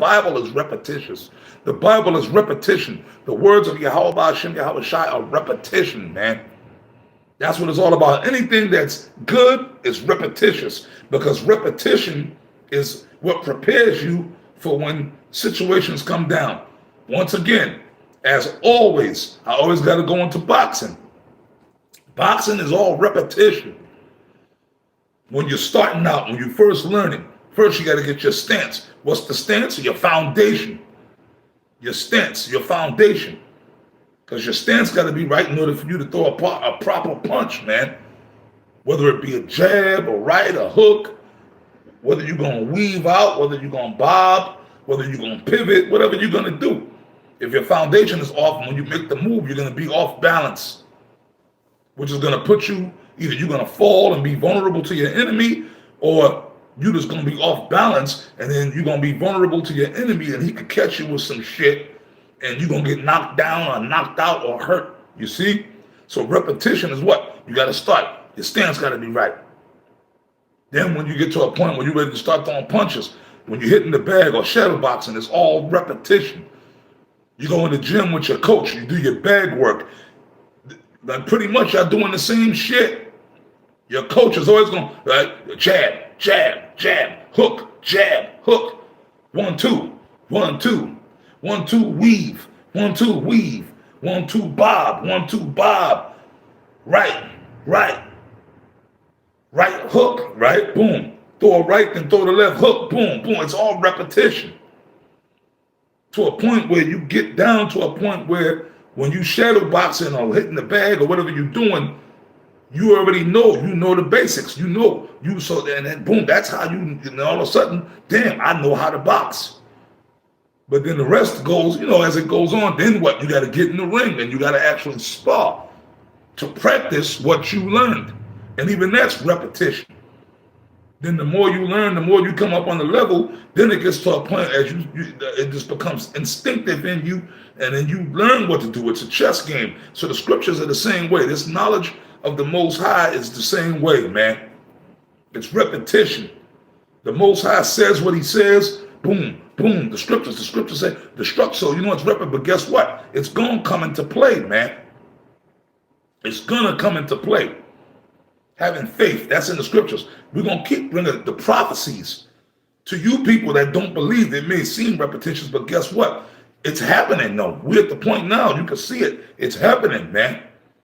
Bible is repetitious. The Bible is repetition. The words of Yahweh Hashem Yahweh Shai are repetition, man. That's what it's all about. Anything that's good is repetitious, because repetition is what prepares you for when situations come down. Once again, as always, I always got to go into boxing. Boxing is all repetition. When you're starting out, when you're first learning, first you got to get your stance. What's the stance? Your foundation. Your stance, your foundation. Because your stance got to be right in order for you to throw a proper punch, man. Whether it be a jab, a right, a hook, whether you're going to weave out, whether you're going to bob, whether you're going to pivot, whatever you're going to do. If your foundation is off, when you make the move, you're going to be off balance, which is going to put you, either you're going to fall and be vulnerable to your enemy, or you're just going to be off balance, and then you're going to be vulnerable to your enemy, and he could catch you with some shit, and you're going to get knocked down or knocked out or hurt, you see? So repetition is what? You got to start. Your stance got to be right. Then when you get to a point where you're ready to start throwing punches, when you're hitting the bag or shadow boxing, it's all repetition. You go in the gym with your coach, you do your bag work. Like pretty much y'all doing the same shit. Your coach is always going, right? Jab, jab, jab, hook, jab, hook. 1, 2, 1, 2. 1, 2, weave. 1, 2, weave. 1, 2, bob. 1, 2, bob. Right, right. Right hook, right? Boom. Throw a right, then throw the left hook. Boom, boom. It's all repetition. To a point where you get down to a point where when you shadow boxing or hitting the bag or whatever you're doing, you already know. You know the basics. You know. So and then boom, that's how you, and all of a sudden, damn, I know how to box. But then the rest goes, as it goes on, then what? You got to get in the ring and you got to actually spar to practice what you learned. And even that's repetition. Then the more you learn, the more you come up on the level, then it gets to a point as it just becomes instinctive in you, and then you learn what to do. It's a chess game. So the scriptures are the same way. This knowledge of the Most High is the same way, man. It's repetition. The Most High says what he says, boom, boom. The scriptures say, so it's repetition, but guess what? It's going to come into play, man. It's going to come into play. Having faith, that's in the scriptures. We're going to keep bringing the prophecies to you people that don't believe. It may seem repetitious, but guess what? It's happening, though. We're at the point now, you can see it. It's happening, man.